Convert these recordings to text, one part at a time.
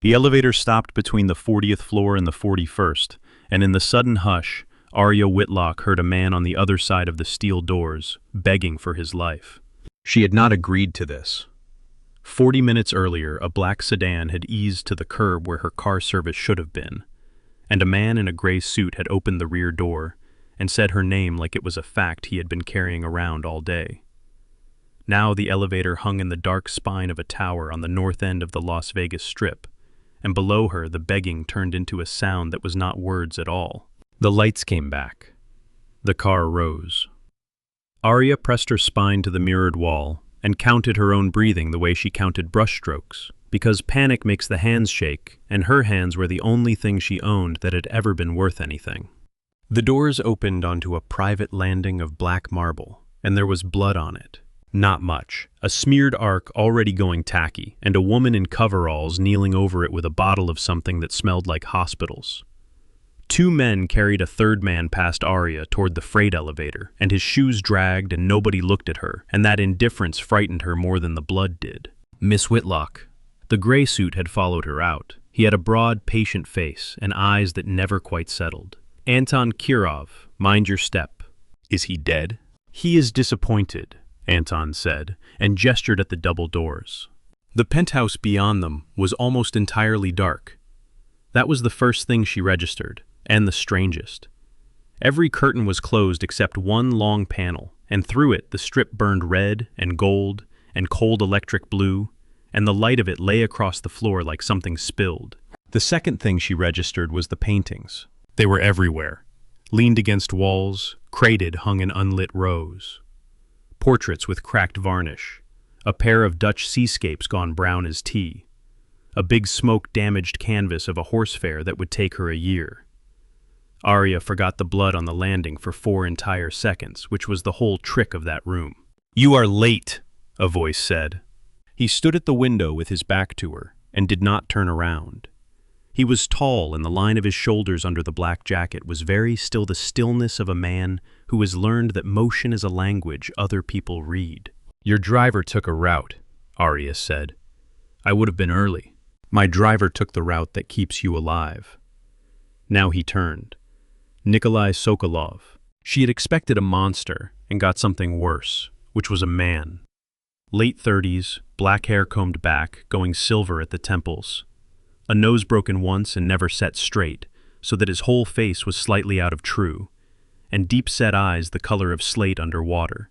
The elevator stopped between the 40th floor and the 41st, and in the sudden hush, Aria Whitlock heard a man on the other side of the steel doors, begging for his life. She had not agreed to this. 40 minutes earlier, a black sedan had eased to the curb where her car service should have been, and a man in a gray suit had opened the rear door and said her name like it was a fact he had been carrying around all day. Now the elevator hung in the dark spine of a tower on the north end of the Las Vegas Strip, and below her the begging turned into a sound that was not words at all. The lights came back. The car rose. Aria pressed her spine to the mirrored wall and counted her own breathing the way she counted brushstrokes, because panic makes the hands shake, and her hands were the only thing she owned that had ever been worth anything. The doors opened onto a private landing of black marble, and there was blood on it. Not much. A smeared arc already going tacky, and a woman in coveralls kneeling over it with a bottle of something that smelled like hospitals. Two men carried a third man past Aria toward the freight elevator, and his shoes dragged and nobody looked at her, and that indifference frightened her more than the blood did. Miss Whitlock. The gray suit had followed her out. He had a broad, patient face and eyes that never quite settled. Anton Kirov, mind your step. Is he dead? He is disappointed, Anton said, and gestured at the double doors. The penthouse beyond them was almost entirely dark. That was the first thing she registered, and the strangest. Every curtain was closed except one long panel, and through it the strip burned red and gold and cold electric blue, and the light of it lay across the floor like something spilled. The second thing she registered was the paintings. They were everywhere, leaned against walls, crated hung in unlit rows. Portraits with cracked varnish, a pair of Dutch seascapes gone brown as tea, a big smoke-damaged canvas of a horse fair that would take her a year. Aria forgot the blood on the landing for 4 entire seconds, which was the whole trick of that room. "You are late," a voice said. He stood at the window with his back to her and did not turn around. He was tall, and the line of his shoulders under the black jacket was very still the stillness of a man who has learned that motion is a language other people read. "Your driver took a route," Aria said. "I would have been early. My driver took the route that keeps you alive." Now he turned. Nikolai Sokolov. She had expected a monster and got something worse, which was a man. Late 30s, black hair combed back, going silver at the temples. A nose broken once and never set straight, so that his whole face was slightly out of true, and deep-set eyes the color of slate under water.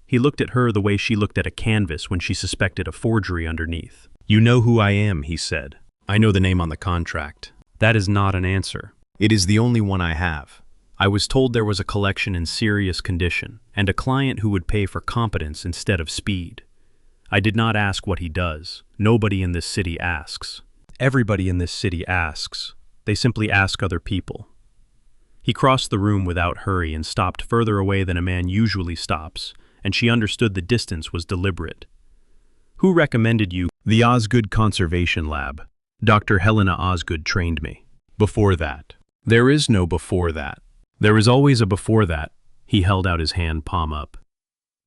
He looked at her the way she looked at a canvas when she suspected a forgery underneath. "You know who I am," he said. "I know the name on the contract." "That is not an answer. It is the only one I have. I was told there was a collection in serious condition, and a client who would pay for competence instead of speed. I did not ask what he does. Nobody in this city asks. Everybody in this city asks. They simply ask other people." He crossed the room without hurry and stopped further away than a man usually stops, and she understood the distance was deliberate. "Who recommended you?" "The Osgood Conservation Lab. Dr. Helena Osgood trained me." "Before that?" "There is no before that. There is always a before that." He held out his hand, palm up.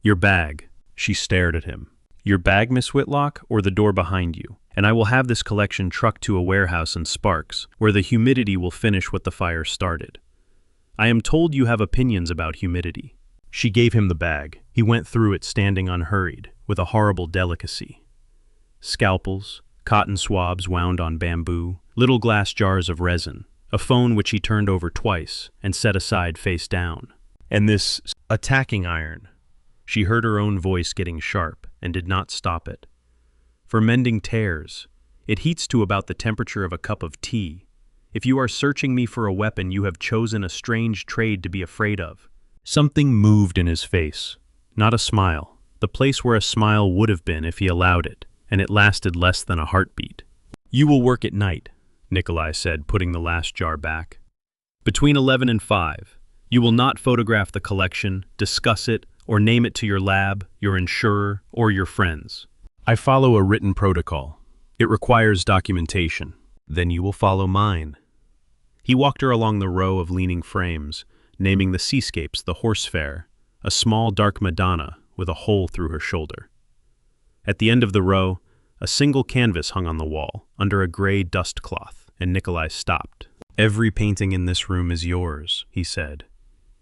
"Your bag." She stared at him. "Your bag, Miss Whitlock, or the door behind you? And I will have this collection trucked to a warehouse in Sparks, where the humidity will finish what the fire started. I am told you have opinions about humidity." She gave him the bag. He went through it standing unhurried, with a horrible delicacy. Scalpels, cotton swabs wound on bamboo, little glass jars of resin, a phone which he turned over twice and set aside face down. And this attacking iron. She heard her own voice getting sharp and did not stop it. "For mending tears. It heats to about the temperature of a cup of tea. If you are searching me for a weapon, you have chosen a strange trade to be afraid of." Something moved in his face. Not a smile. The place where a smile would have been if he allowed it, and it lasted less than a heartbeat. "You will work at night," Nikolai said, putting the last jar back. "Between 11 and 5. You will not photograph the collection, discuss it, or name it to your lab, your insurer, or your friends. I follow a written protocol. It requires documentation. Then you will follow mine." He walked her along the row of leaning frames, naming the seascapes, the horse fair, a small dark Madonna with a hole through her shoulder. At the end of the row, A single canvas hung on the wall, under a gray dust cloth, and Nikolai stopped. "Every painting in this room is yours," he said,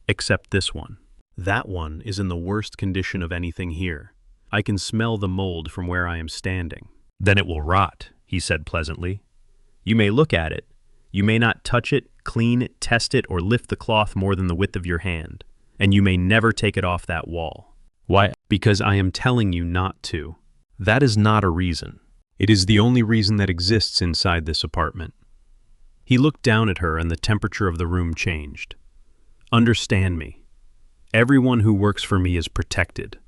"except this one. That one is in the worst condition of anything here. I can smell the mold from where I am standing." "Then it will rot," he said pleasantly. "You may look at it. You may not touch it, clean it, test it, or lift the cloth more than the width of your hand. And you may never take it off that wall." "Why?" "Because I am telling you not to. That is not a reason. It is the only reason that exists inside this apartment." He looked down at her and the temperature of the room changed. "Understand me. Everyone who works for me is protected.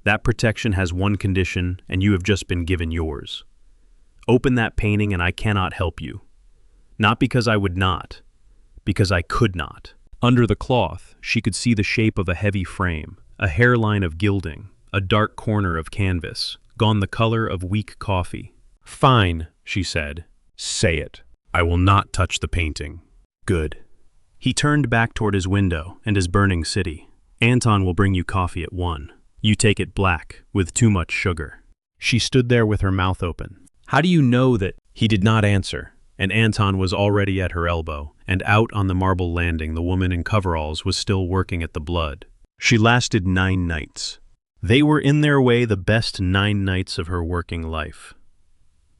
That protection has one condition, and you have just been given yours. Open that painting and I cannot help you. Not because I would not, because I could not." Under the cloth, she could see the shape of a heavy frame, a hairline of gilding, a dark corner of canvas, gone the color of weak coffee. "Fine," she said. "Say it. I will not touch the painting." "Good." He turned back toward his window and his burning city. "Anton will bring you coffee at 1. You take it black, with too much sugar." She stood there with her mouth open. "How do you know that—" He did not answer, and Anton was already at her elbow, and out on the marble landing the woman in coveralls was still working at the blood. She lasted 9 nights. They were in their way the best 9 nights of her working life.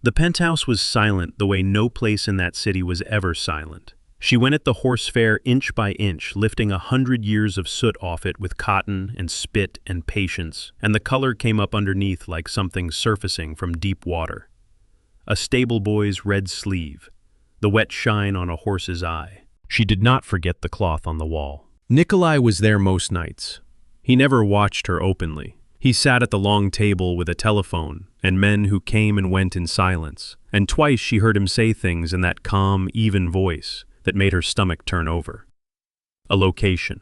The penthouse was silent the way no place in that city was ever silent. She went at the horse fair inch by inch, lifting 100 years of soot off it with cotton and spit and patience, and the color came up underneath like something surfacing from deep water. A stable boy's red sleeve, the wet shine on a horse's eye. She did not forget the cloth on the wall. Nikolai was there most nights. He never watched her openly. He sat at the long table with a telephone and men who came and went in silence, and twice she heard him say things in that calm, even voice that made her stomach turn over. A location.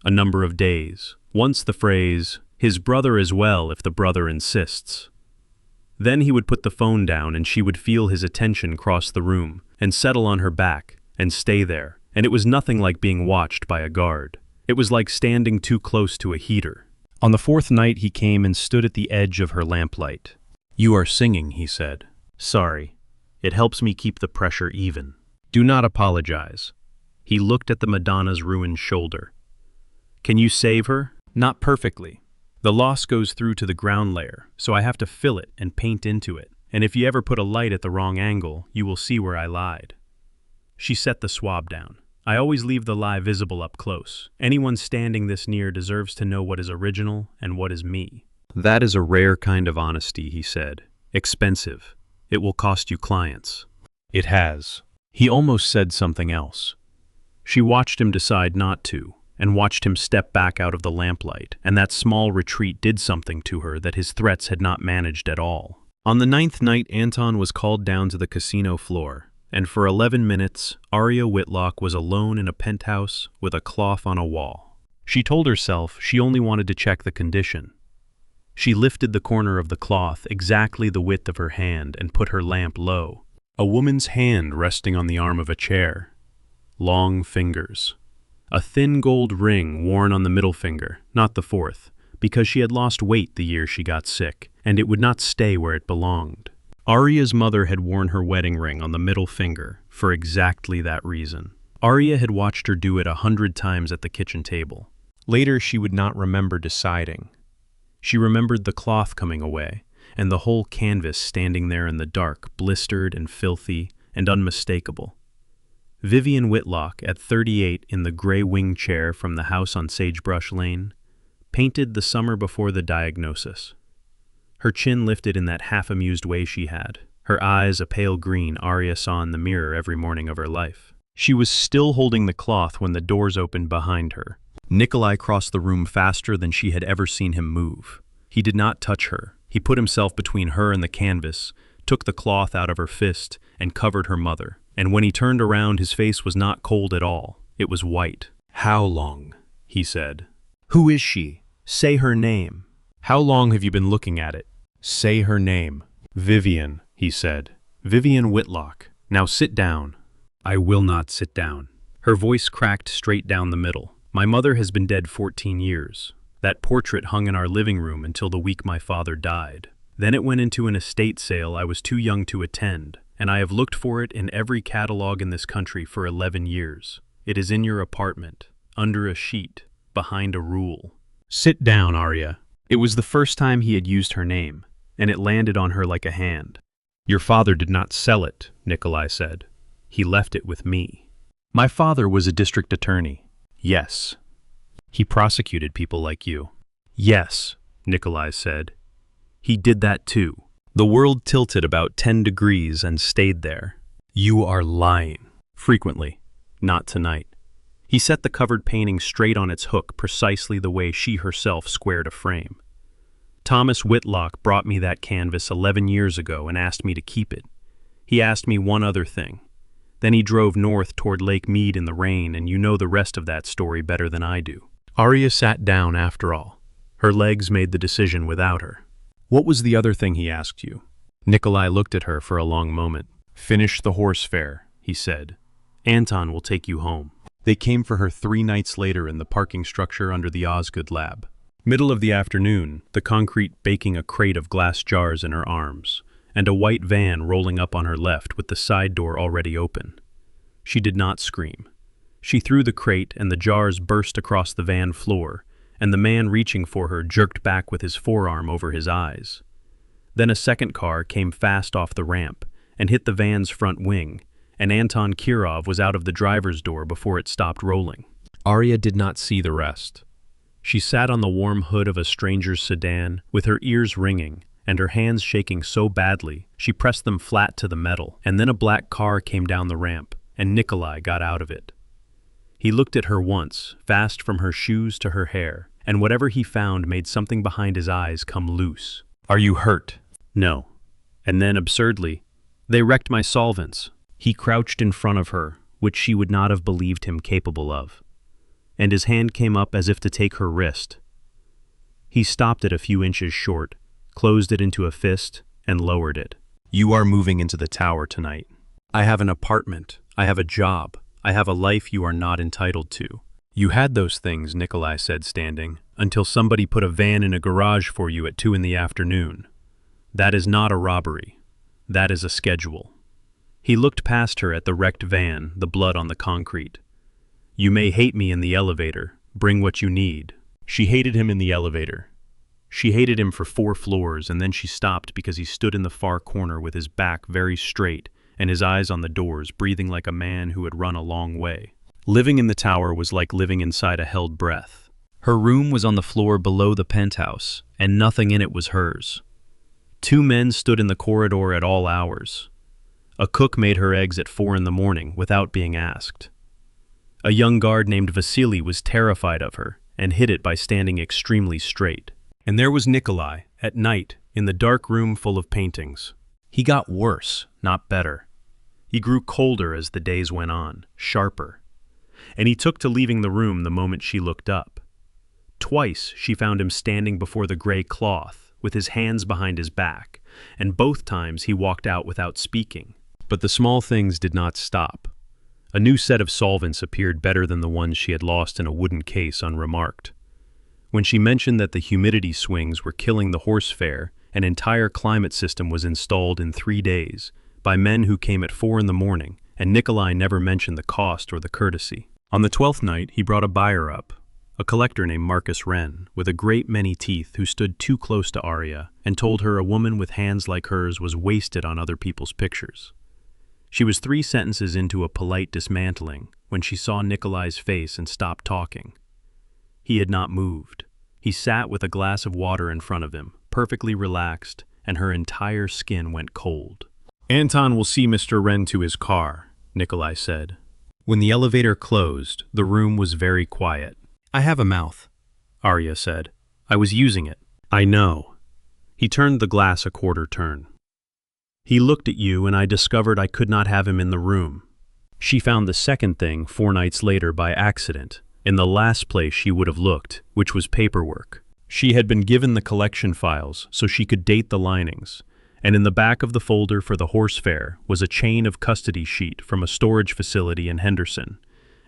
A number of days. Once the phrase, "his brother as well if the brother insists." Then he would put the phone down and she would feel his attention cross the room and settle on her back and stay there, and it was nothing like being watched by a guard. It was like standing too close to a heater. On the 4th night he came and stood at the edge of her lamplight. "You are singing," he said. "Sorry. It helps me keep the pressure even. Do not apologize." He looked at the Madonna's ruined shoulder. "Can you save her?" "Not perfectly. The loss goes through to the ground layer, so I have to fill it and paint into it. And if you ever put a light at the wrong angle, you will see where I lied." She set the swab down. "I always leave the lie visible up close. Anyone standing this near deserves to know what is original and what is me." "That is a rare kind of honesty," he said. "Expensive. It will cost you clients." "It has." He almost said something else. She watched him decide not to, and watched him step back out of the lamplight, and that small retreat did something to her that his threats had not managed at all. On the 9th night, Anton was called down to the casino floor, and for 11 minutes, Aria Whitlock was alone in a penthouse with a cloth on a wall. She told herself she only wanted to check the condition. She lifted the corner of the cloth exactly the width of her hand and put her lamp low. A woman's hand resting on the arm of a chair. Long fingers. A thin gold ring worn on the middle finger, not the 4th, because she had lost weight the year she got sick, and it would not stay where it belonged. Aria's mother had worn her wedding ring on the middle finger for exactly that reason. Aria had watched her do it 100 times at the kitchen table. Later she would not remember deciding. She remembered the cloth coming away, and the whole canvas standing there in the dark, blistered and filthy and unmistakable. Vivian Whitlock, at 38 in the gray wing chair from the house on Sagebrush Lane, painted the summer before the diagnosis. Her chin lifted in that half-amused way she had, her eyes a pale green Aria saw in the mirror every morning of her life. She was still holding the cloth when the doors opened behind her. Nikolai crossed the room faster than she had ever seen him move. He did not touch her. He put himself between her and the canvas, took the cloth out of her fist, and covered her mother. And when he turned around, his face was not cold at all. It was white. "How long?" he said. "Who is she? Say her name." "How long have you been looking at it? Say her name." "Vivian," he said. "Vivian Whitlock. Now sit down." "I will not sit down." Her voice cracked straight down the middle. "My mother has been dead 14 years. That portrait hung in our living room until the week my father died. Then it went into an estate sale I was too young to attend, and I have looked for it in every catalog in this country for 11 years. It is in your apartment, under a sheet, behind a rule. Sit down, Aria. It was the first time he had used her name, and it landed on her like a hand. Your father did not sell it, Nikolai said. He left it with me. My father was a district attorney. Yes. He prosecuted people like you. Yes, Nikolai said. He did that too. The world tilted about 10 degrees and stayed there. You are lying. Frequently. Not tonight. He set the covered painting straight on its hook precisely the way she herself squared a frame. Thomas Whitlock brought me that canvas 11 years ago and asked me to keep it. He asked me one other thing. Then he drove north toward Lake Mead in the rain, and you know the rest of that story better than I do. Aria sat down after all. Her legs made the decision without her. What was the other thing he asked you? Nikolai looked at her for a long moment. Finish the horse fair, he said. Anton will take you home. They came for her 3 nights later in the parking structure under the Osgood lab. Middle of the afternoon, the concrete baking a crate of glass jars in her arms, and a white van rolling up on her left with the side door already open. She did not scream. She threw the crate and the jars burst across the van floor, and the man reaching for her jerked back with his forearm over his eyes. Then a second car came fast off the ramp and hit the van's front wing, and Anton Kirov was out of the driver's door before it stopped rolling. Aria did not see the rest. She sat on the warm hood of a stranger's sedan, with her ears ringing, and her hands shaking so badly she pressed them flat to the metal, and then a black car came down the ramp, and Nikolai got out of it. He looked at her once, fast from her shoes to her hair, and whatever he found made something behind his eyes come loose. Are you hurt? No. And then, absurdly, they wrecked my solvents. He crouched in front of her, which she would not have believed him capable of, and his hand came up as if to take her wrist. He stopped it a few inches short, closed it into a fist, and lowered it. You are moving into the tower tonight. I have an apartment. I have a job. I have a life you are not entitled to. You had those things, Nikolai said, standing, until somebody put a van in a garage for you at 2 in the afternoon. That is not a robbery. That is a schedule. He looked past her at the wrecked van, the blood on the concrete. You may hate me in the elevator. Bring what you need. She hated him in the elevator. She hated him for 4 floors, and then she stopped because he stood in the far corner with his back very straight and his eyes on the doors, breathing like a man who had run a long way. Living in the tower was like living inside a held breath. Her room was on the floor below the penthouse, and nothing in it was hers. 2 men stood in the corridor at all hours. A cook made her eggs at 4 in the morning without being asked. A young guard named Vasily was terrified of her and hid it by standing extremely straight. And there was Nikolai, at night, in the dark room full of paintings. He got worse, not better. He grew colder as the days went on, sharper. And he took to leaving the room the moment she looked up. Twice she found him standing before the gray cloth, with his hands behind his back, and both times he walked out without speaking. But the small things did not stop. A new set of solvents appeared better than the ones she had lost in a wooden case unremarked. When she mentioned that the humidity swings were killing the horse fair, an entire climate system was installed in 3 days by men who came at 4 in the morning, and Nikolai never mentioned the cost or the courtesy. On the 12th night, he brought a buyer up, a collector named Marcus Wren, with a great many teeth, who stood too close to Aria and told her a woman with hands like hers was wasted on other people's pictures. She was 3 sentences into a polite dismantling when she saw Nikolai's face and stopped talking. He had not moved. He sat with a glass of water in front of him, perfectly relaxed, and her entire skin went cold. Anton will see Mr. Wren to his car, Nikolai said. When the elevator closed, the room was very quiet. I have a mouth, Aria said. I was using it. I know. He turned the glass a quarter turn. He looked at you, and I discovered I could not have him in the room. She found the second thing 4 nights later by accident, in the last place she would have looked, which was paperwork. She had been given the collection files so she could date the linings, and in the back of the folder for the horse fair was a chain of custody sheet from a storage facility in Henderson,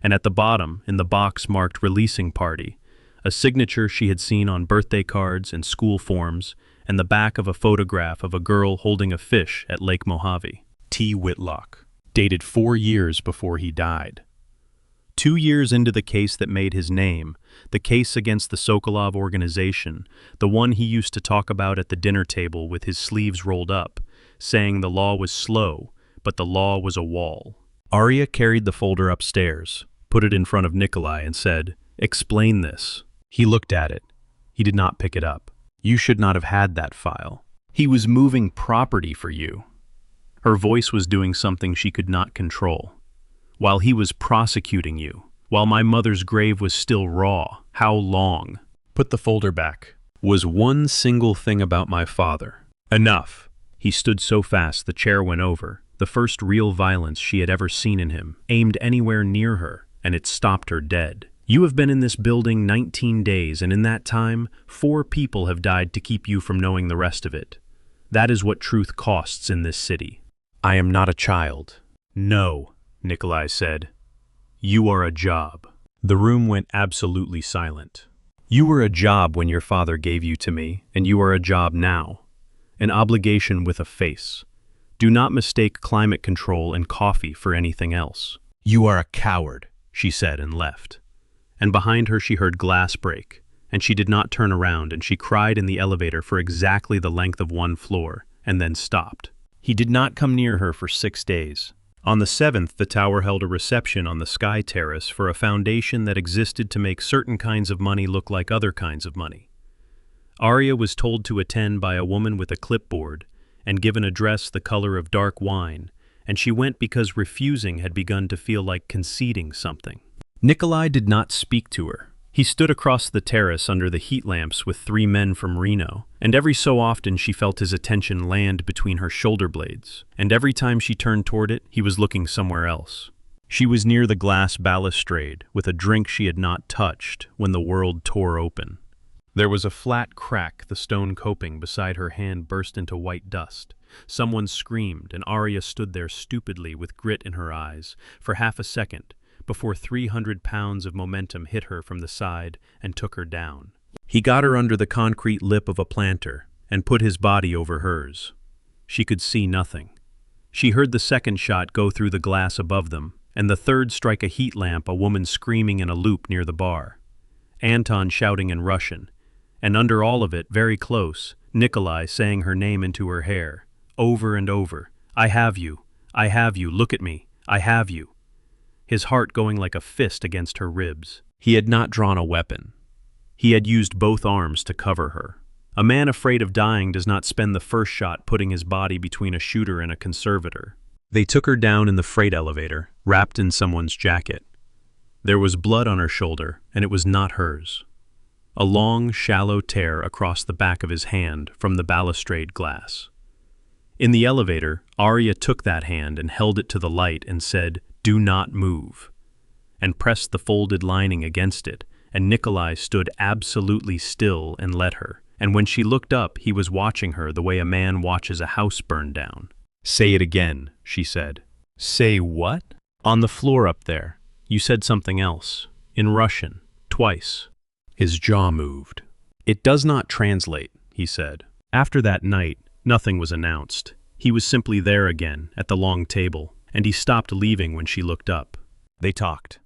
and at the bottom, in the box marked releasing party, a signature she had seen on birthday cards and school forms, and the back of a photograph of a girl holding a fish at Lake Mojave. T. Whitlock, dated 4 years before he died. 2 years into the case that made his name, the case against the Sokolov organization, the one he used to talk about at the dinner table with his sleeves rolled up, saying the law was slow, but the law was a wall. Aria carried the folder upstairs, put it in front of Nikolai and said, "Explain this." He looked at it. He did not pick it up. "You should not have had that file. He was moving property for you." Her voice was doing something she could not control. "While he was prosecuting you, while my mother's grave was still raw, how long?" "Put the folder back." "Was one single thing about my father." "Enough." He stood so fast the chair went over, the first real violence she had ever seen in him, aimed anywhere near her, and it stopped her dead. "You have been in this building 19 days, and in that time, 4 people have died to keep you from knowing the rest of it. That is what truth costs in this city." "I am not a child." "No," Nikolai said. "You are a job." The room went absolutely silent. "You were a job when your father gave you to me, and you are a job now. An obligation with a face. Do not mistake climate control and coffee for anything else." "You are a coward," she said and left. And behind her she heard glass break, and she did not turn around, and she cried in the elevator for exactly the length of 1 floor, and then stopped. He did not come near her for 6 days. On the 7th, the tower held a reception on the Sky Terrace for a foundation that existed to make certain kinds of money look like other kinds of money. Aria was told to attend by a woman with a clipboard and given a dress the color of dark wine, and she went because refusing had begun to feel like conceding something. Nikolai did not speak to her. He stood across the terrace under the heat lamps with 3 men from Reno, and every so often she felt his attention land between her shoulder blades, and every time she turned toward it, he was looking somewhere else. She was near the glass balustrade, with a drink she had not touched, when the world tore open. There was a flat crack, the stone coping beside her hand burst into white dust. Someone screamed, and Aria stood there stupidly with grit in her eyes, for half a second, before 300 pounds of momentum hit her from the side and took her down. He got her under the concrete lip of a planter and put his body over hers. She could see nothing. She heard the second shot go through the glass above them, and the third strike a heat lamp, a woman screaming in a loop near the bar. Anton shouting in Russian, and under all of it, very close, Nikolai saying her name into her hair, over and over, "I have you, look at me, I have you." His heart going like a fist against her ribs. He had not drawn a weapon. He had used both arms to cover her. A man afraid of dying does not spend the first shot putting his body between a shooter and a conservator. They took her down in the freight elevator, wrapped in someone's jacket. There was blood on her shoulder, and it was not hers. A long, shallow tear across the back of his hand from the balustrade glass. In the elevator, Aria took that hand and held it to the light and said, "Do not move," and pressed the folded lining against it, and Nikolai stood absolutely still and let her, and when she looked up, he was watching her the way a man watches a house burn down. "Say it again," she said. "Say what?" "On the floor up there. You said something else, in Russian, twice." His jaw moved. "It does not translate," he said. After that night, nothing was announced. He was simply there again, at the long table, and he stopped leaving when she looked up. They talked.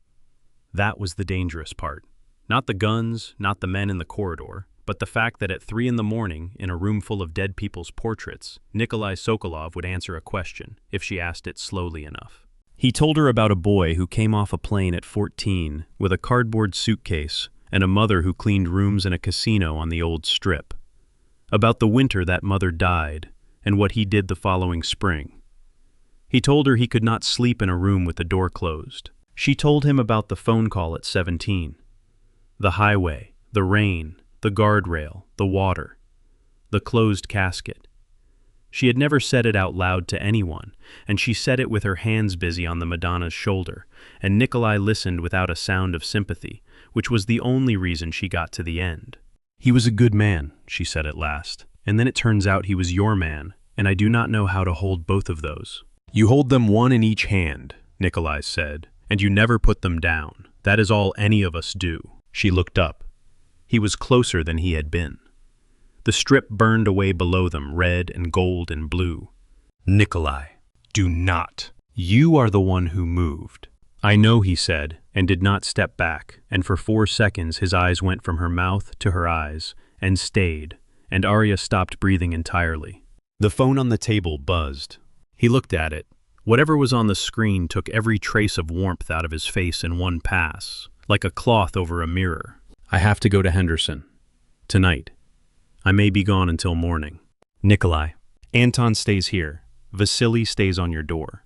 That was the dangerous part. Not the guns, not the men in the corridor, but the fact that at 3 in the morning, in a room full of dead people's portraits, Nikolai Sokolov would answer a question, if she asked it slowly enough. He told her about a boy who came off a plane at 14 with a cardboard suitcase and a mother who cleaned rooms in a casino on the old strip. About the winter that mother died, and what he did the following spring. He told her he could not sleep in a room with the door closed. She told him about the phone call at 17. The highway, the rain, the guardrail, the water, the closed casket. She had never said it out loud to anyone, and she said it with her hands busy on the Madonna's shoulder, and Nikolai listened without a sound of sympathy, which was the only reason she got to the end. "He was a good man," she said at last, "and then it turns out he was your man, and I do not know how to hold both of those." "You hold them one in each hand," Nikolai said, "and you never put them down. That is all any of us do." She looked up. He was closer than he had been. The strip burned away below them, red and gold and blue. Nikolai, do not. You are the one who moved. I know, he said, and did not step back, and for 4 seconds his eyes went from her mouth to her eyes, and stayed, and Aria stopped breathing entirely. The phone on the table buzzed. He looked at it. Whatever was on the screen took every trace of warmth out of his face in one pass, like a cloth over a mirror. I have to go to Henderson. Tonight. I may be gone until morning. Nikolai, Anton stays here. Vasily stays on your door.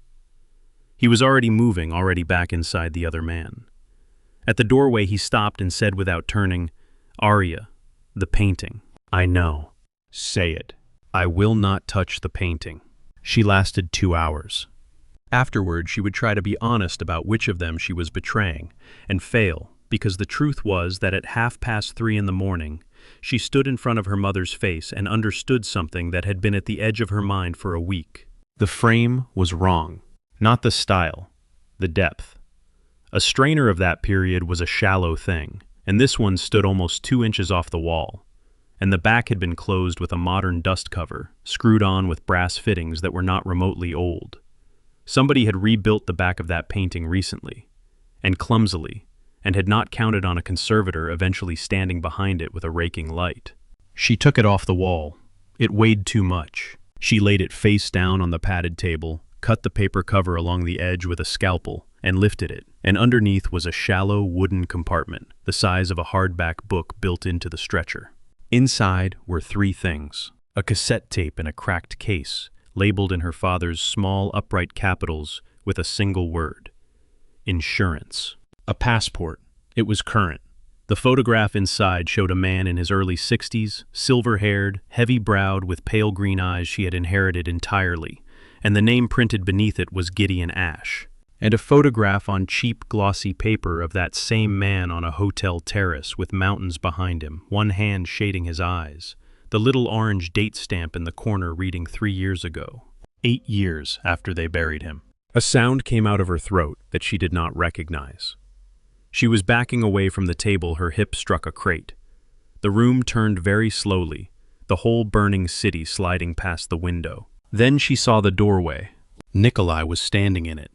He was already moving, already back inside the other man. At the doorway he stopped and said without turning, Aria, the painting. I know. Say it. I will not touch the painting. She lasted 2 hours. Afterward, she would try to be honest about which of them she was betraying, and fail, because the truth was that at 3:30 in the morning, she stood in front of her mother's face and understood something that had been at the edge of her mind for a week. The frame was wrong. Not the style, the depth. A strainer of that period was a shallow thing, and this one stood almost 2 inches off the wall, and the back had been closed with a modern dust cover, screwed on with brass fittings that were not remotely old. Somebody had rebuilt the back of that painting recently, and clumsily, and had not counted on a conservator eventually standing behind it with a raking light. She took it off the wall. It weighed too much. She laid it face down on the padded table, cut the paper cover along the edge with a scalpel, and lifted it, and underneath was a shallow wooden compartment, the size of a hardback book built into the stretcher. Inside were 3 things: a cassette tape in a cracked case, labeled in her father's small upright capitals with a single word: insurance. A passport. It was current. The photograph inside showed a man in his early 60s, silver-haired, heavy-browed, with pale green eyes she had inherited entirely, and the name printed beneath it was Gideon Ash, and a photograph on cheap, glossy paper of that same man on a hotel terrace with mountains behind him, one hand shading his eyes, the little orange date stamp in the corner reading 3 years ago, 8 years after they buried him. A sound came out of her throat that she did not recognize. She was backing away from the table, her hip struck a crate. The room turned very slowly, the whole burning city sliding past the window. Then she saw the doorway. Nikolai was standing in it.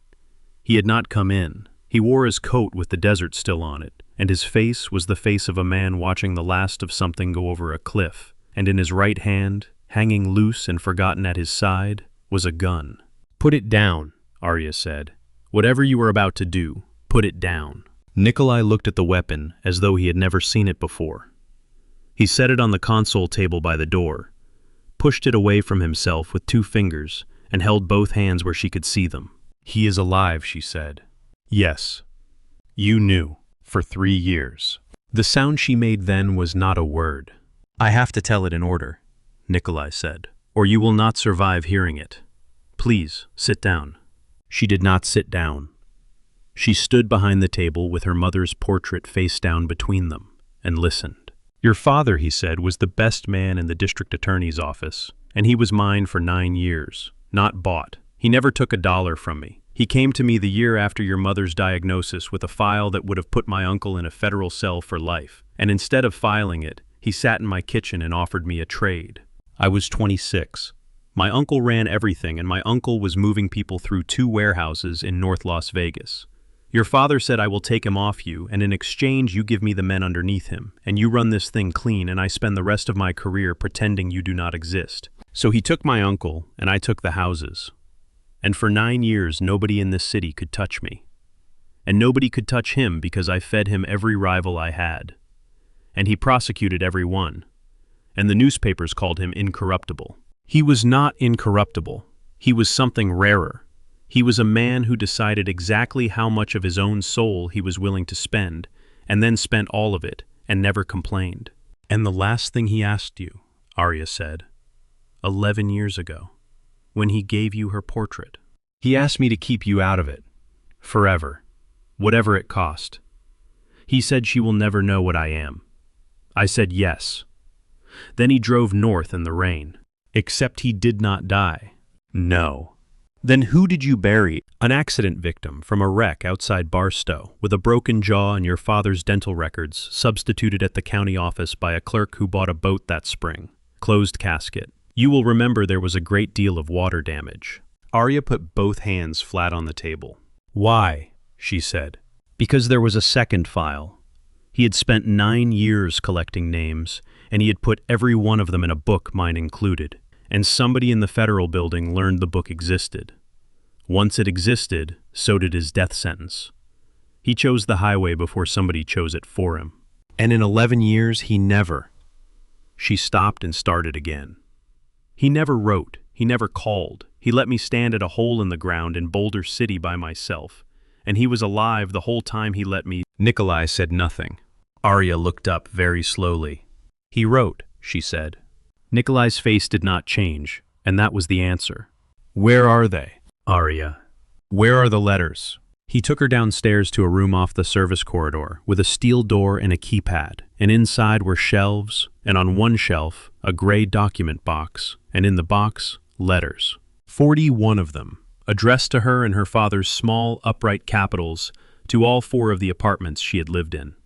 He had not come in. He wore his coat with the desert still on it, and his face was the face of a man watching the last of something go over a cliff, and in his right hand, hanging loose and forgotten at his side, was a gun. Put it down, Aria said. Whatever you are about to do, put it down. Nikolai looked at the weapon as though he had never seen it before. He set it on the console table by the door, pushed it away from himself with 2 fingers, and held both hands where she could see them. He is alive, she said. Yes. You knew. For 3 years. The sound she made then was not a word. I have to tell it in order, Nikolai said, or you will not survive hearing it. Please, sit down. She did not sit down. She stood behind the table with her mother's portrait face down between them, and listened. Your father, he said, was the best man in the district attorney's office, and he was mine for 9 years, not bought. He never took $1 from me. He came to me the year after your mother's diagnosis with a file that would have put my uncle in a federal cell for life, and instead of filing it, he sat in my kitchen and offered me a trade. I was 26. My uncle ran everything, and my uncle was moving people through 2 warehouses in North Las Vegas. Your father said I will take him off you, and in exchange you give me the men underneath him, and you run this thing clean, and I spend the rest of my career pretending you do not exist. So he took my uncle, and I took the houses. And for 9 years nobody in this city could touch me. And nobody could touch him because I fed him every rival I had. And he prosecuted every one. And the newspapers called him incorruptible. He was not incorruptible. He was something rarer. He was a man who decided exactly how much of his own soul he was willing to spend, and then spent all of it, and never complained. And the last thing he asked you, Aria said, 11 years ago, when he gave you her portrait. He asked me to keep you out of it, forever, whatever it cost. He said she will never know what I am. I said yes. Then he drove north in the rain. Except he did not die. No. Then who did you bury? An accident victim from a wreck outside Barstow, with a broken jaw and your father's dental records substituted at the county office by a clerk who bought a boat that spring. Closed casket. You will remember there was a great deal of water damage. Aria put both hands flat on the table. Why? She said. Because there was a second file. He had spent 9 years collecting names, and he had put every one of them in a book, mine included. And somebody in the federal building learned the book existed. Once it existed, so did his death sentence. He chose the highway before somebody chose it for him. And in 11 years, he never. She stopped and started again. He never wrote. He never called. He let me stand at a hole in the ground in Boulder City by myself. And he was alive the whole time he let me. Nikolai said nothing. Aria looked up very slowly. He wrote, she said. Nikolai's face did not change, and that was the answer. Where are they? Aria. Where are the letters? He took her downstairs to a room off the service corridor with a steel door and a keypad, and inside were shelves, and on one shelf, a gray document box, and in the box, letters. 41 of them, addressed to her in her father's small, upright capitals, to all 4 of the apartments she had lived in.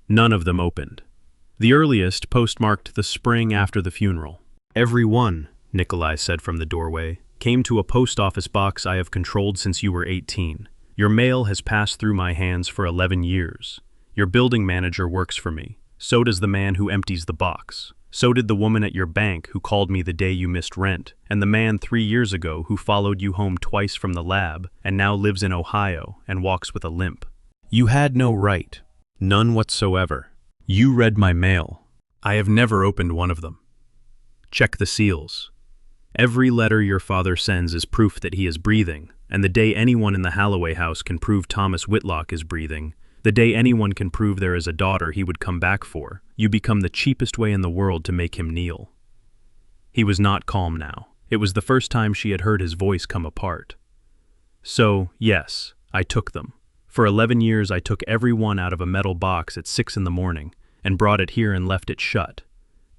None of them opened. The earliest postmarked the spring after the funeral. Every one, Nikolai said from the doorway, came to a post office box I have controlled since you were 18. Your mail has passed through my hands for 11 years. Your building manager works for me. So does the man who empties the box. So did the woman at your bank who called me the day you missed rent, and the man 3 years ago who followed you home twice from the lab and now lives in Ohio and walks with a limp. You had no right. None whatsoever. You read my mail. I have never opened one of them. Check the seals. Every letter your father sends is proof that he is breathing, and the day anyone in the Holloway house can prove Thomas Whitlock is breathing, the day anyone can prove there is a daughter he would come back for, you become the cheapest way in the world to make him kneel. He was not calm now. It was the first time she had heard his voice come apart. So, yes, I took them. For 11 years I took every one out of a metal box at 6 in the morning and brought it here and left it shut.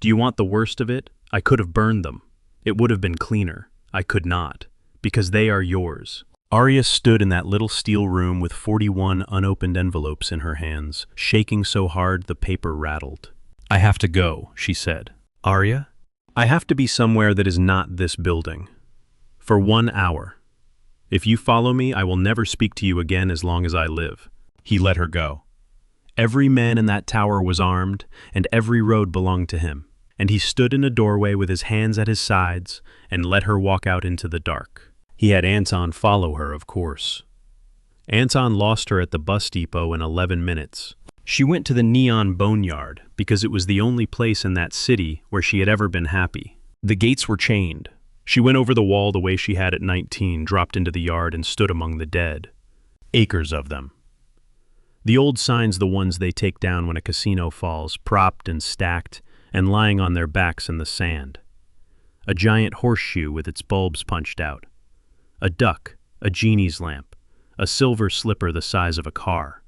Do you want the worst of it? I could have burned them. It would have been cleaner. I could not, because they are yours. Aria stood in that little steel room with 41 unopened envelopes in her hands, shaking so hard the paper rattled. I have to go, she said. Aria? I have to be somewhere that is not this building. For 1 hour. If you follow me, I will never speak to you again as long as I live. He let her go. Every man in that tower was armed, and every road belonged to him. And he stood in a doorway with his hands at his sides and let her walk out into the dark. He had Anton follow her, of course. Anton lost her at the bus depot in 11 minutes. She went to the Neon Boneyard because it was the only place in that city where she had ever been happy. The gates were chained. She went over the wall the way she had at 19, dropped into the yard and stood among the dead. Acres of them. The old signs, the ones they take down when a casino falls, propped and stacked, and lying on their backs in the sand. A giant horseshoe with its bulbs punched out. A duck, a genie's lamp, a silver slipper the size of a car.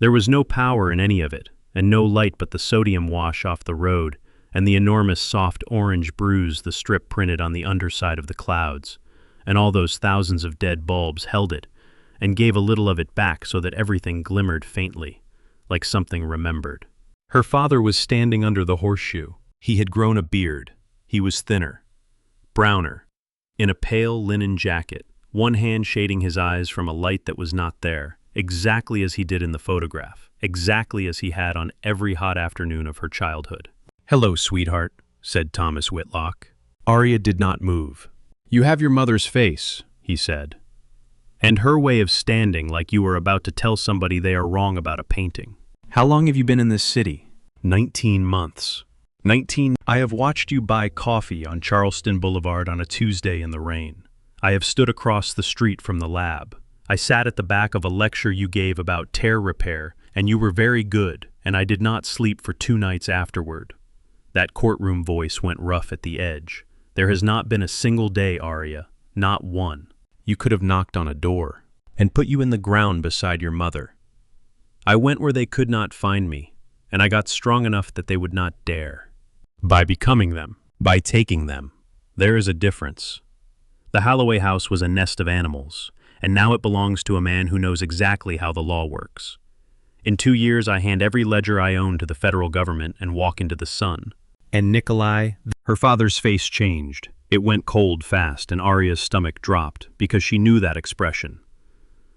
There was no power in any of it, and no light but the sodium wash off the road and the enormous soft orange bruise the strip printed on the underside of the clouds, and all those thousands of dead bulbs held it and gave a little of it back so that everything glimmered faintly, like something remembered. Her father was standing under the horseshoe. He had grown a beard. He was thinner, browner, in a pale linen jacket, one hand shading his eyes from a light that was not there, exactly as he did in the photograph, exactly as he had on every hot afternoon of her childhood. "Hello, sweetheart," said Thomas Whitlock. Aria did not move. "You have your mother's face," he said, "and her way of standing like you were about to tell somebody they are wrong about a painting. How long have you been in this city?" 19 months. 19. I have watched you buy coffee on Charleston Boulevard on a Tuesday in the rain. I have stood across the street from the lab. I sat at the back of a lecture you gave about tear repair, and you were very good, and I did not sleep for 2 nights afterward. That courtroom voice went rough at the edge. There has not been a single day, Aria, not one. You could have knocked on a door and put you in the ground beside your mother. I went where they could not find me, and I got strong enough that they would not dare. By becoming them, by taking them, there is a difference. The Holloway house was a nest of animals, and now it belongs to a man who knows exactly how the law works. In 2 years, I hand every ledger I own to the federal government and walk into the sun. And Nikolai, her father's face changed. It went cold fast, and Aria's stomach dropped because she knew that expression.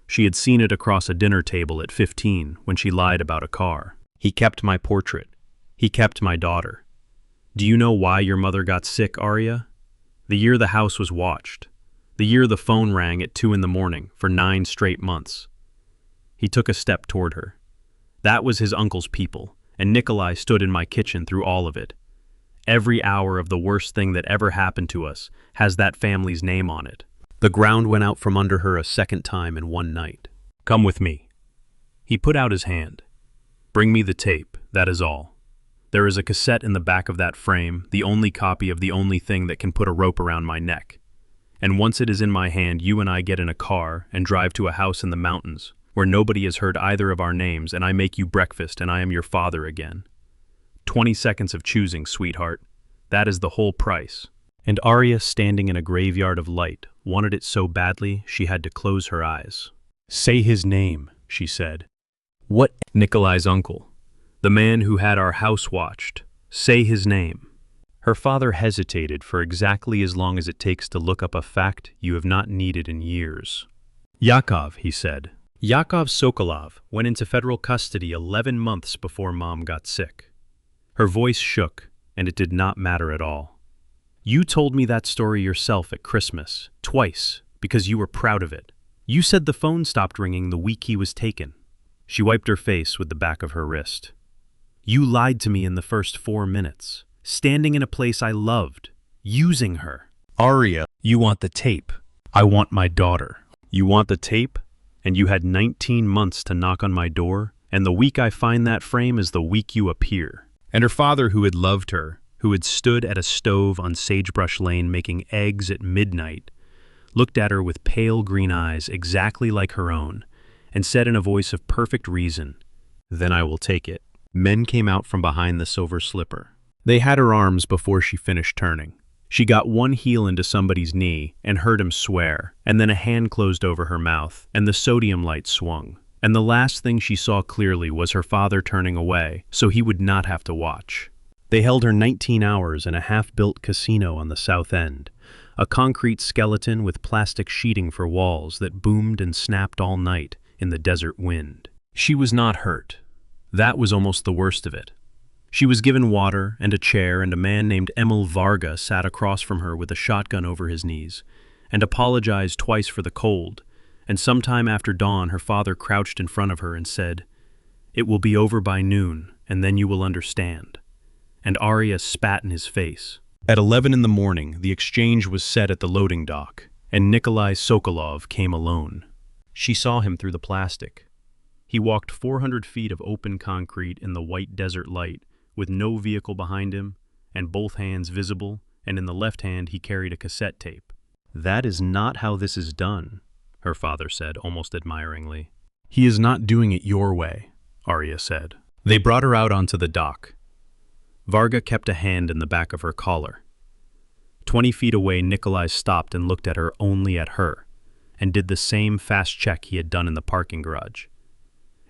She had seen it across a dinner table at 15 when she lied about a car. He kept my portrait. He kept my daughter. Do you know why your mother got sick, Aria? The year the house was watched. The year the phone rang at 2 in the morning for 9 straight months. He took a step toward her. That was his uncle's people, and Nikolai stood in my kitchen through all of it. Every hour of the worst thing that ever happened to us has that family's name on it. The ground went out from under her a second time in one night. Come with me. He put out his hand. Bring me the tape, that is all. There is a cassette in the back of that frame, the only copy of the only thing that can put a rope around my neck. And once it is in my hand, you and I get in a car and drive to a house in the mountains, where nobody has heard either of our names, and I make you breakfast and I am your father again. 20 seconds of choosing, sweetheart. That is the whole price. And Aria, standing in a graveyard of light, wanted it so badly she had to close her eyes. Say his name, she said. What? Nikolai's uncle. The man who had our house watched. Say his name. Her father hesitated for exactly as long as it takes to look up a fact you have not needed in years. Yakov, he said. Yakov Sokolov went into federal custody 11 months before Mom got sick. Her voice shook, and it did not matter at all. You told me that story yourself at Christmas, twice, because you were proud of it. You said the phone stopped ringing the week he was taken. She wiped her face with the back of her wrist. You lied to me in the first 4 minutes, standing in a place I loved, using her. Aria, you want the tape. I want my daughter. You want the tape? And you had 19 months to knock on my door, and the week I find that frame is the week you appear. And her father, who had loved her, who had stood at a stove on Sagebrush Lane making eggs at midnight, looked at her with pale green eyes exactly like her own, and said in a voice of perfect reason, "Then I will take it." Men came out from behind the silver slipper. They had her arms before she finished turning. She got one heel into somebody's knee and heard him swear, and then a hand closed over her mouth, and the sodium light swung. And the last thing she saw clearly was her father turning away, so he would not have to watch. They held her 19 hours in a half-built casino on the south end, a concrete skeleton with plastic sheeting for walls that boomed and snapped all night in the desert wind. She was not hurt. That was almost the worst of it. She was given water and a chair, and a man named Emil Varga sat across from her with a shotgun over his knees, and apologized twice for the cold, and sometime after dawn her father crouched in front of her and said, "It will be over by noon, and then you will understand." And Aria spat in his face. At 11 in the morning, the exchange was set at the loading dock, and Nikolai Sokolov came alone. She saw him through the plastic. He walked 400 feet of open concrete in the white desert light, with no vehicle behind him, and both hands visible, and in the left hand he carried a cassette tape. "That is not how this is done," her father said, almost admiringly. "He is not doing it your way," Aria said. They brought her out onto the dock. Varga kept a hand in the back of her collar. 20 feet away, Nikolai stopped and looked at her, only at her, and did the same fast check he had done in the parking garage.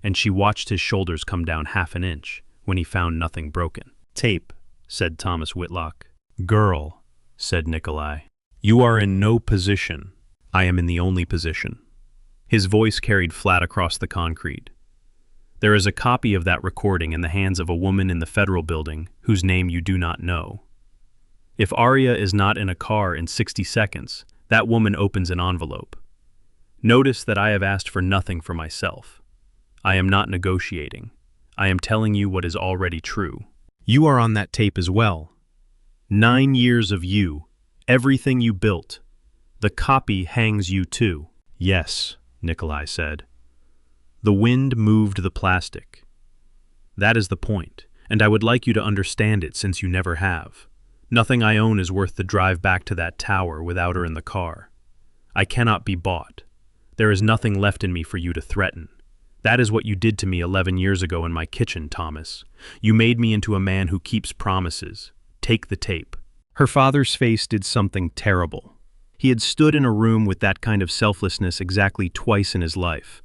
And she watched his shoulders come down half an inch when he found nothing broken. "Tape," said Thomas Whitlock. "Girl," said Nikolai. "You are in no position. I am in the only position." His voice carried flat across the concrete. "There is a copy of that recording in the hands of a woman in the federal building whose name you do not know. If Aria is not in a car in 60 seconds, that woman opens an envelope. Notice that I have asked for nothing for myself. I am not negotiating. I am telling you what is already true. You are on that tape as well. 9 years of you, everything you built. The copy hangs you too." "Yes," Nikolai said. "The wind moved the plastic. That is the point, and I would like you to understand it since you never have. Nothing I own is worth the drive back to that tower without her in the car. I cannot be bought. There is nothing left in me for you to threaten. That is what you did to me 11 years ago in my kitchen, Thomas. You made me into a man who keeps promises. Take the tape." Her father's face did something terrible. He had stood in a room with that kind of selflessness exactly twice in his life,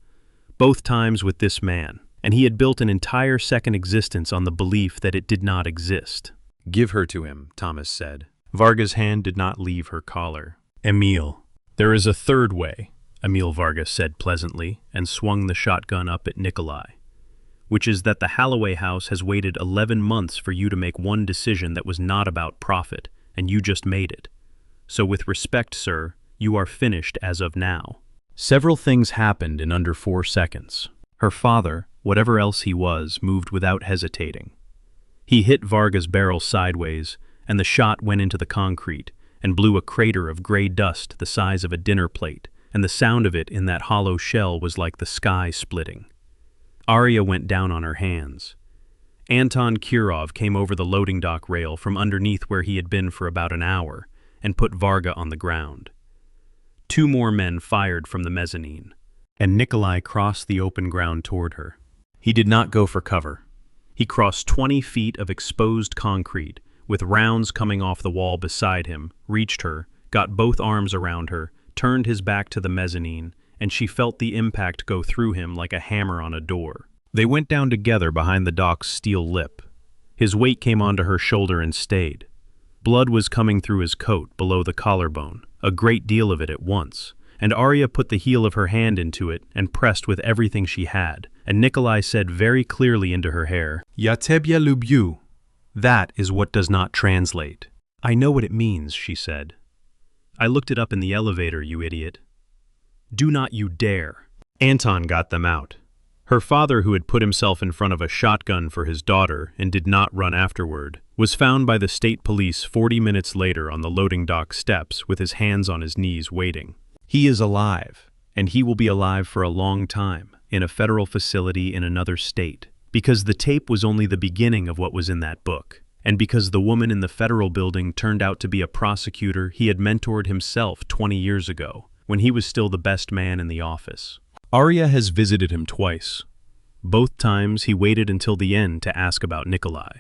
both times with this man, and he had built an entire second existence on the belief that it did not exist. Give her to him, Thomas said. Varga's hand did not leave her collar. Emil. There is a third way, Emil Varga said pleasantly, and swung the shotgun up at Nikolai, which is that the Holloway house has waited 11 months for you to make one decision that was not about profit, and you just made it. So with respect, sir, you are finished as of now. Several things happened in under 4 seconds. Her father, whatever else he was, moved without hesitating. He hit Varga's barrel sideways, and the shot went into the concrete and blew a crater of gray dust the size of a dinner plate, and the sound of it in that hollow shell was like the sky splitting. Aria went down on her hands. Anton Kirov came over the loading dock rail from underneath where he had been for about an hour and put Varga on the ground. 2 more men fired from the mezzanine, and Nikolai crossed the open ground toward her. He did not go for cover. He crossed 20 feet of exposed concrete, with rounds coming off the wall beside him, reached her, got both arms around her, turned his back to the mezzanine, and she felt the impact go through him like a hammer on a door. They went down together behind the dock's steel lip. His weight came onto her shoulder and stayed. Blood was coming through his coat below the collarbone, a great deal of it at once, and Aria put the heel of her hand into it and pressed with everything she had, and Nikolai said very clearly into her hair, "Ya tebya lublю." That is what does not translate. I know what it means, she said. I looked it up in the elevator, you idiot. Do not you dare. Anton got them out. Her father, who had put himself in front of a shotgun for his daughter and did not run afterward, was found by the state police 40 minutes later on the loading dock steps with his hands on his knees waiting. He is alive, and he will be alive for a long time, in a federal facility in another state, because the tape was only the beginning of what was in that book, and because the woman in the federal building turned out to be a prosecutor he had mentored himself 20 years ago, when he was still the best man in the office. Aria has visited him twice. Both times he waited until the end to ask about Nikolai.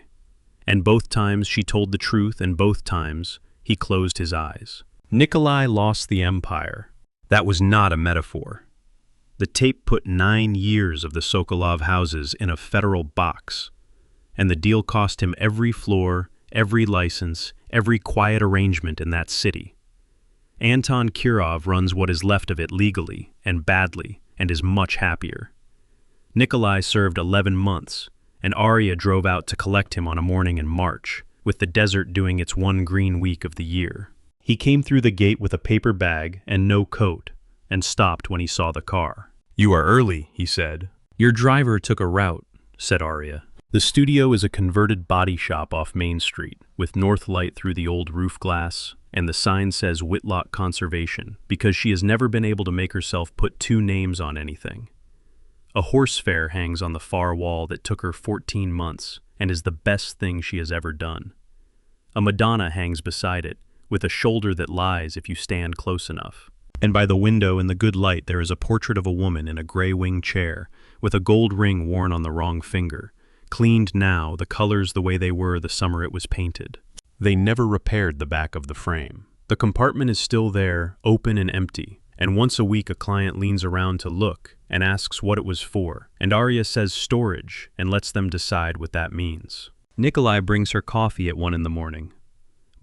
And both times she told the truth, and both times he closed his eyes. Nikolai lost the empire. That was not a metaphor. The tape put 9 years of the Sokolov houses in a federal box, and the deal cost him every floor, every license, every quiet arrangement in that city. Anton Kirov runs what is left of it legally and badly, and is much happier. Nikolai served 11 months, and Aria drove out to collect him on a morning in March, with the desert doing its 1 green week of the year. He came through the gate with a paper bag and no coat, and stopped when he saw the car. You are early, he said. Your driver took a route, said Aria. The studio is a converted body shop off Main Street, with north light through the old roof glass, and the sign says Whitlock Conservation, because she has never been able to make herself put 2 names on anything. A horse fair hangs on the far wall that took her 14 months, and is the best thing she has ever done. A Madonna hangs beside it, with a shoulder that lies if you stand close enough. And by the window in the good light there is a portrait of a woman in a gray wing chair, with a gold ring worn on the wrong finger, cleaned now, the colors the way they were the summer it was painted. They never repaired the back of the frame. The compartment is still there, open and empty, and once a week a client leans around to look and asks what it was for, and Aria says storage and lets them decide what that means. Nikolai brings her coffee at 1 in the morning.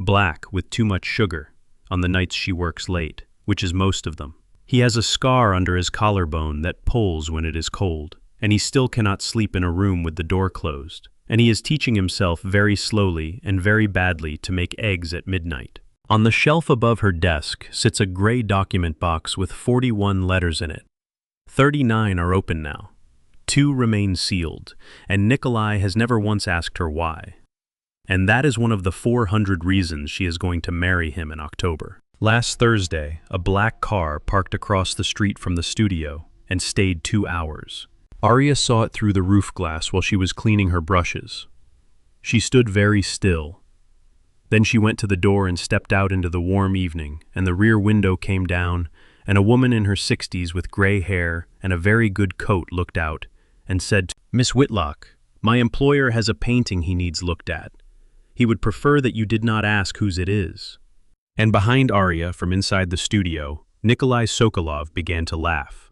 Black with too much sugar, on the nights she works late, which is most of them. He has a scar under his collarbone that pulls when it is cold, and he still cannot sleep in a room with the door closed, and he is teaching himself very slowly and very badly to make eggs at midnight. On the shelf above her desk sits a gray document box with 41 letters in it. 39 are open now. 2 remain sealed, and Nikolai has never once asked her why. And that is one of the 400 reasons she is going to marry him in October. Last Thursday, a black car parked across the street from the studio and stayed 2 hours. Aria saw it through the roof glass while she was cleaning her brushes. She stood very still. Then she went to the door and stepped out into the warm evening, and the rear window came down, and a woman in her 60s with gray hair and a very good coat looked out and said, "Miss Whitlock, my employer has a painting he needs looked at. He would prefer that you did not ask whose it is." And behind Aria, from inside the studio, Nikolai Sokolov began to laugh.